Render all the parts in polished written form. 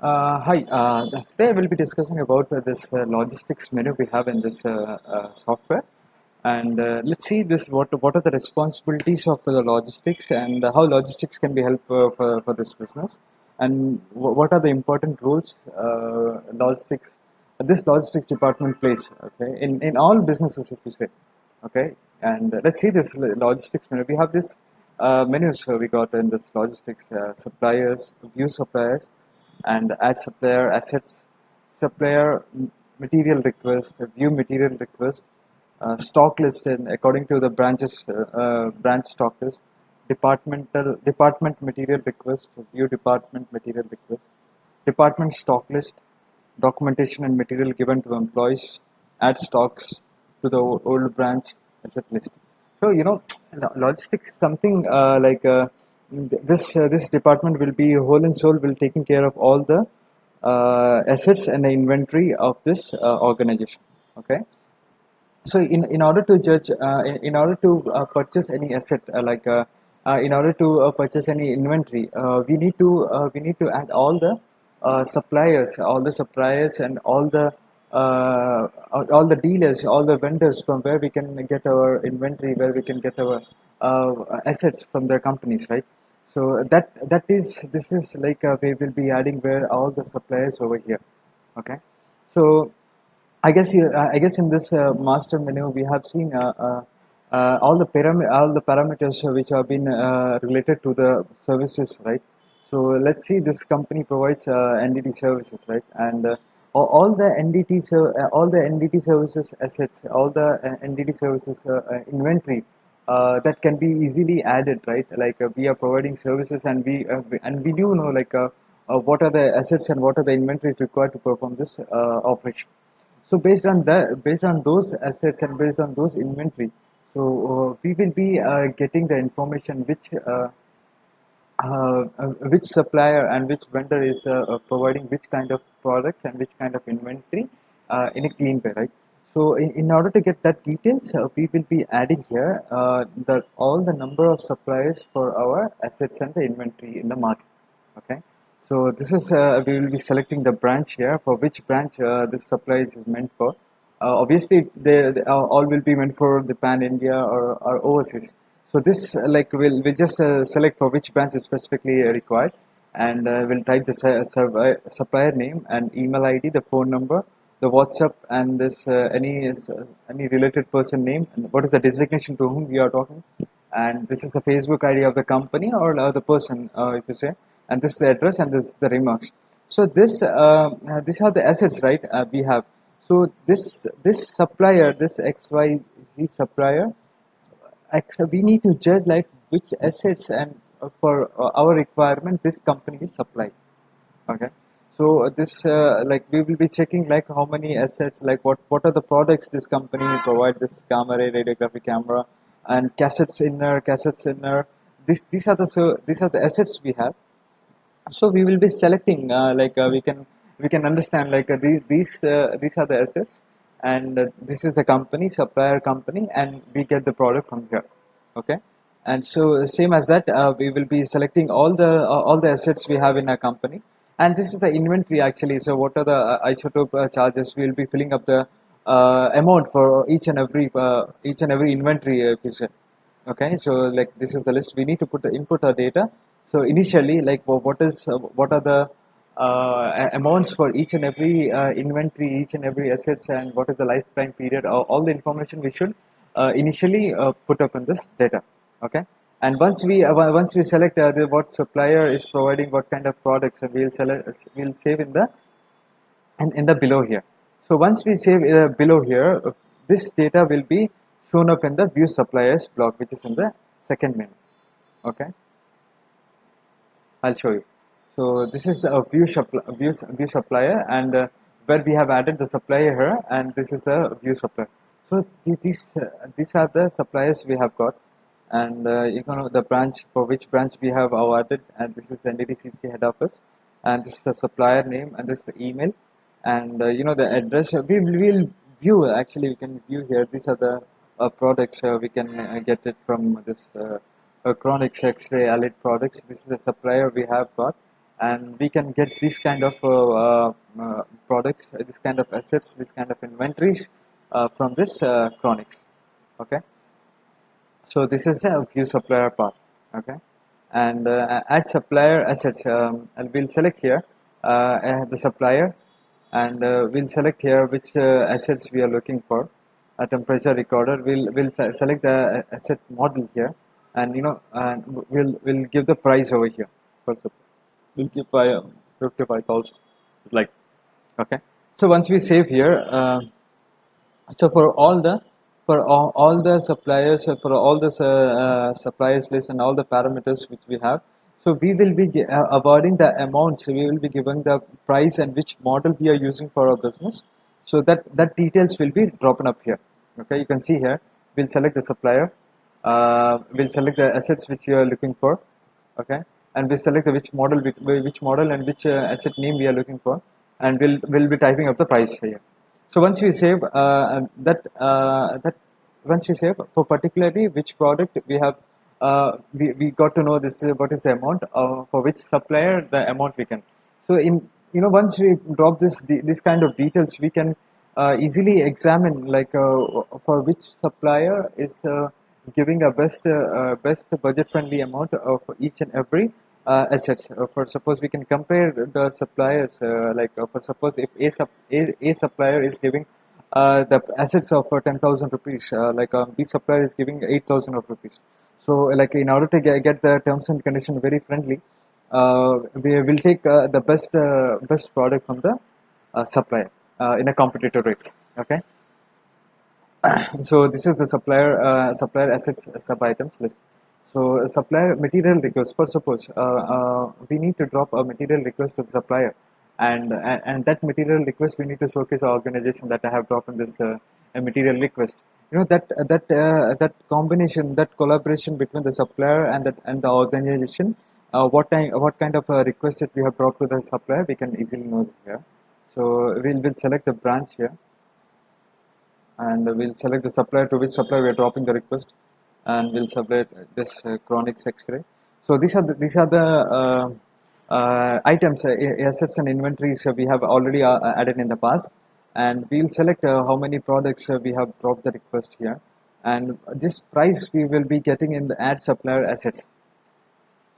Hi, today I will be discussing about this logistics menu we have in this software, and let's see this what are the responsibilities of the logistics and how logistics can be helpful for this business, and what are the important roles logistics this logistics department plays. Okay, in all businesses, if you say, okay, and let's see this logistics menu. We have this menus we got in this logistics suppliers, view suppliers and add supplier assets, supplier material request, view material request, stock list and according to the branch stock list, department material request, view department material request, department stock list, documentation and material given to employees, add stocks to the old branch asset list. So logistics is something this department will be whole and soul will taking care of all the assets and the inventory of this organization. Okay, so in order to judge in order to purchase any asset in order to purchase any inventory, we need to add all the suppliers and all the dealers, all the vendors from where we can get our inventory, where we can get our assets from their companies, right? So this is like we will be adding where all the suppliers over here. Okay, so I guess in this master menu we have seen all the parameters which have been related to the services, right? So let's see, this company provides NDT services, right? And all the all the NDT services assets, all the NDT services inventory that can be easily added, right? Like we are providing services, and we do know what are the assets and what are the inventories required to perform this operation. So based on those assets and based on those inventory, so we will be getting the information which supplier and which vendor is providing which kind of products and which kind of inventory in a clean way, right? So in order to get that details, we will be adding here the all the number of suppliers for our assets and the inventory in the market. Okay, so this is we will be selecting the branch here for which branch this supply is meant for. Obviously, they all will be meant for the pan India or overseas. So this we'll just select for which branch is specifically required, and we'll type the supplier name and email ID, the phone number, the WhatsApp, and this any related person name, and what is the designation to whom we are talking, and this is the Facebook ID of the company or the person, if you say, and this is the address and this is the remarks. So these are the assets, right? We have. So this supplier, this XYZ supplier, we need to judge like which assets and for our requirement this company is supplying. Okay, so this we will be checking like how many assets, like what are the products this company provide, this camera, radiography camera, and cassettes inner. These are the assets we have. So we will be selecting we can understand these are the assets, and this is the company, supplier company, and we get the product from here. Okay, and so same as that, we will be selecting all the assets we have in our company, and this is the inventory actually. So what are the isotope charges? We will be filling up the amount for each and every inventory, if you say. Okay, so like this is the list. We need to put the input our data. So initially, what are the amounts for each and every inventory, each and every assets, and what is the lifetime period? All the information we should initially put up in this data. Okay, and once we select what supplier is providing what kind of products, and we'll save in the and in the below here. So once we save below here, this data will be shown up in the view suppliers block, which is in the second menu. Okay, I'll show you. So this is a view supplier, and where we have added the supplier here, and this is the view supplier. So these are the suppliers we have got, and the branch for which branch we have awarded, and this is NDTCC head office, and this is the supplier name, and this is the email, and the address. We will view, actually we can view here. These are the products we can get it from this Chronics X-ray allied products. This is the supplier we have got, and we can get this kind of products, this kind of assets, this kind of inventories from this chronics. Okay, so this is a view supplier part. Okay, and add supplier assets. And we'll select here the supplier, and we'll select here which assets we are looking for. A temperature recorder. We'll select the asset model here, and and we'll give the price over here. First of all, we'll give by 55,000. Like, okay. So once we save here. So all the suppliers, for all the suppliers list and all the parameters which we have, so we will be avoiding the amounts. We will be giving the price and which model we are using for our business. So that details will be dropped up here. Okay, you can see here. We'll select the supplier. We'll select the assets which you are looking for. Okay, and we select the which model and which asset name we are looking for, and we'll be typing up the price here. So once we save once we save for particularly which product we have, we got to know this what is the amount for which supplier the amount we can. So once we drop this kind of details, we can easily examine like for which supplier is giving a best budget friendly amount of each and every assets. For suppose we can compare the suppliers, for suppose if a supplier is giving the assets of 10,000 rupees, B supplier is giving 8,000 of rupees. So like in order to get the terms and condition very friendly, we will take the best product from the supplier in a competitive rates. Okay. So this is the supplier assets sub items list. So supplier material request. For suppose we need to drop a material request to the supplier, and that material request we need to showcase the organization that I have dropped in this a material request. That combination, that collaboration between the supplier and the organization. What kind of request that we have brought to the supplier, we can easily know here. So we'll select the branch here, and we'll select the supplier to which supplier we are dropping the request, and we'll select this chronics X-ray. So these are the items, assets and inventories we have already added in the past, and we'll select how many products we have dropped the request here, and this price we will be getting in the add supplier assets.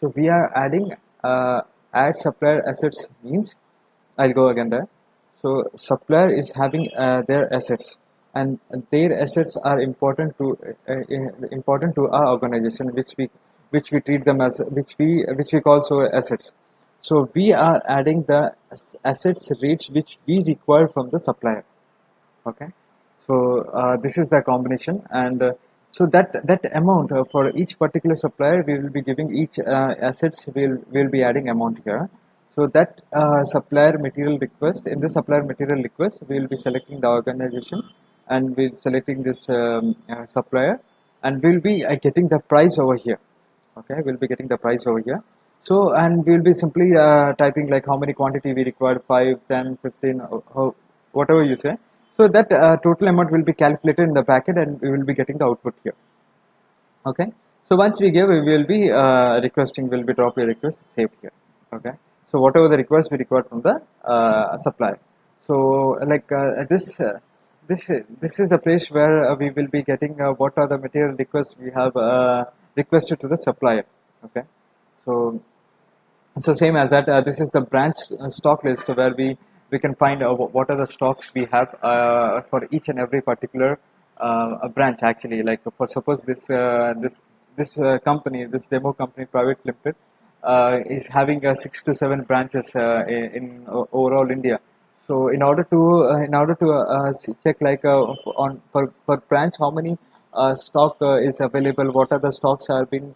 So we are adding add supplier assets means, I'll go again there. So supplier is having their assets, and their assets are important to our organization, which we treat them as which we call so assets. So we are adding the assets rates which we require from the supplier. Okay, so this is the combination, and so that amount for each particular supplier, we will be giving each assets, will be adding amount here. So that supplier material request, in the supplier material request, we will be selecting the organization, and we'll selecting this supplier, and we'll be getting the price over here. Okay, we'll be getting the price over here. So, and we'll be simply typing like how many quantity we require, 5, 10, 15, whatever you say. So that total amount will be calculated in the packet, and we will be getting the output here. Okay, so once we give, we will be requesting, will be drop a request saved here. Okay, so whatever the request we require from the supplier. So like this is the place where we will be getting what are the material requests we have requested to the supplier. Okay, so same as that, this is the branch stock list where we can find what are the stocks we have for each and every particular branch. Actually, like for suppose this company, this demo company private limited, is having 6 to 7 branches in overall India. So in order to check like on per branch how many stock is available, what are the stocks are being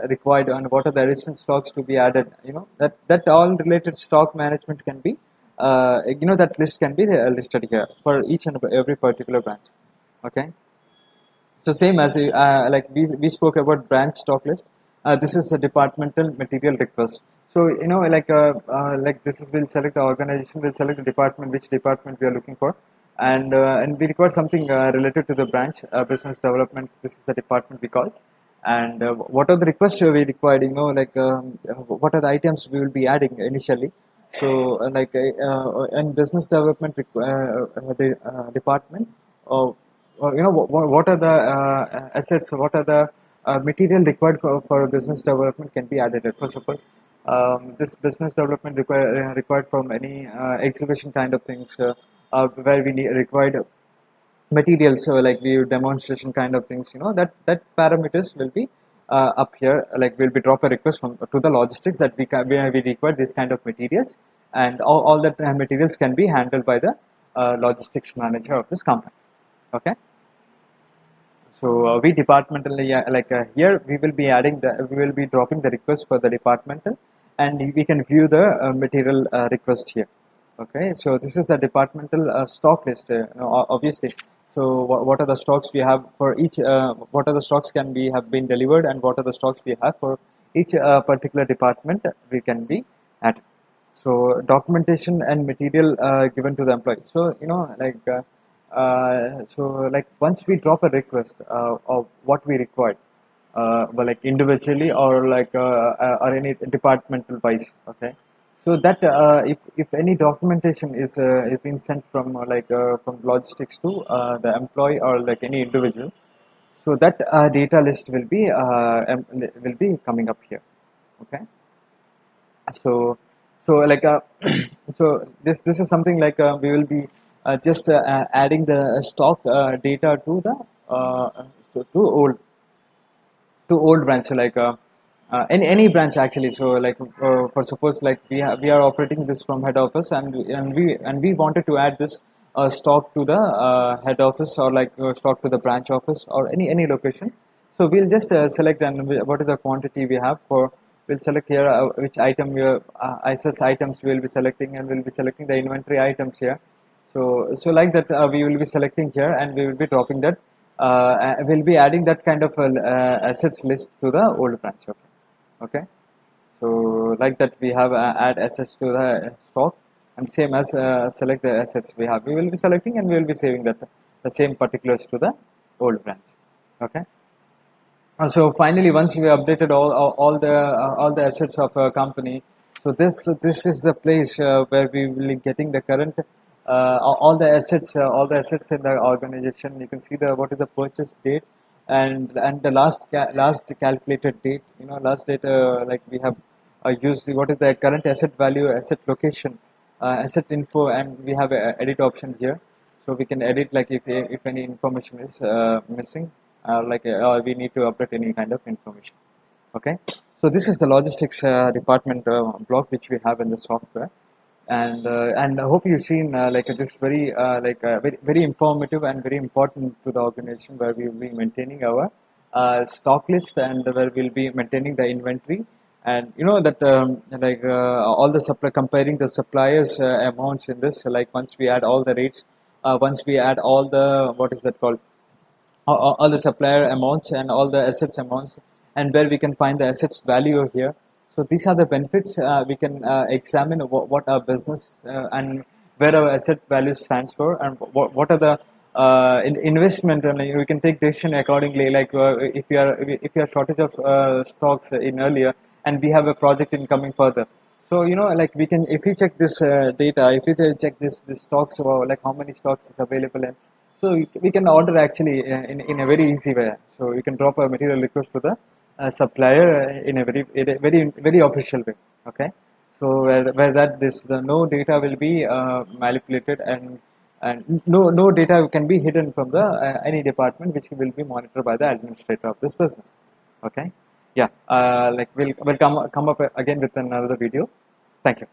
required, and what are the additional stocks to be added, that all related stock management can be that list can be listed here for each and every particular branch. Okay, so same as like we spoke about branch stock list. This is a departmental material request. So like this is, we'll select the organization, we'll select the department, which department we are looking for, and we require something related to the branch business development. This is the department we call, and what are the requests we required, like what are the items we will be adding initially. So in business development department, what are the assets, what are the material required for business development can be added. For suppose this business development required from any exhibition kind of things, where we required materials, so like we demonstration kind of things, that parameters will be up here. Like we'll be drop a request from to the logistics that we require this kind of materials, and all that materials can be handled by the logistics manager of this company. Okay. So we departmentally, here we will be we will be dropping the request for the departmental, and we can view the material request here. Okay, so this is the departmental stock list. Obviously, so what are the stocks we have for each? What are the stocks can be have been delivered, and what are the stocks we have for each particular department we can be at. So documentation and material given to the employee. So once we drop a request of what we require, like individually or or any departmental wise. Okay, so that if any documentation is being sent from from logistics to the employee or like any individual, so that data list will be coming up here. Okay. So so this is something like we will be just adding the stock data to the to old branch, like any branch actually. So for suppose like we are operating this from head office, and we wanted to add this stock to the head office, or stock to the branch office or any location. So we'll just select, and what is the quantity we have for. We'll select here which item we ISS items we will be selecting, and we'll be selecting the inventory items here. So like that we will be selecting here, and we will be dropping that. We'll be adding that kind of assets list to the old branch. Okay. So like that we have add assets to the stock, and same as select the assets we have. We will be selecting, and we will be saving that the same particulars to the old branch. Okay. So finally, once we updated all the assets of a company, so this is the place where we will be getting the current all the assets in the organization. You can see the what is the purchase date, and the last calculated date. Last date, like we have used what is the current asset value, asset location, asset info, and we have a edit option here. So we can edit, like if any information is missing, we need to update any kind of information. Okay, so this is the logistics department block which we have in the software, and I hope you've seen this very informative and very important to the organization, where we will be maintaining our stock list, and where we'll be maintaining the inventory, and that all the comparing the suppliers amounts in this, like once we add all the rates, once we add all the what is that called, all the supplier amounts and all the assets amounts, and where we can find the assets value here. So these are the benefits. We can examine what our business and where our asset value stands for, and what are the investment, and we can take decision accordingly. Like if you are shortage of stocks in earlier, and we have a project in coming further. So like we can, if we check this data, if we check this stocks, or like how many stocks is available, and so we can order actually in a very easy way. So you can drop a material request to the supplier in a very official way. Okay, so where that no data will be manipulated, and no data can be hidden from the any department, which will be monitored by the administrator of this business. Okay, yeah, we'll come up again with another video. Thank you.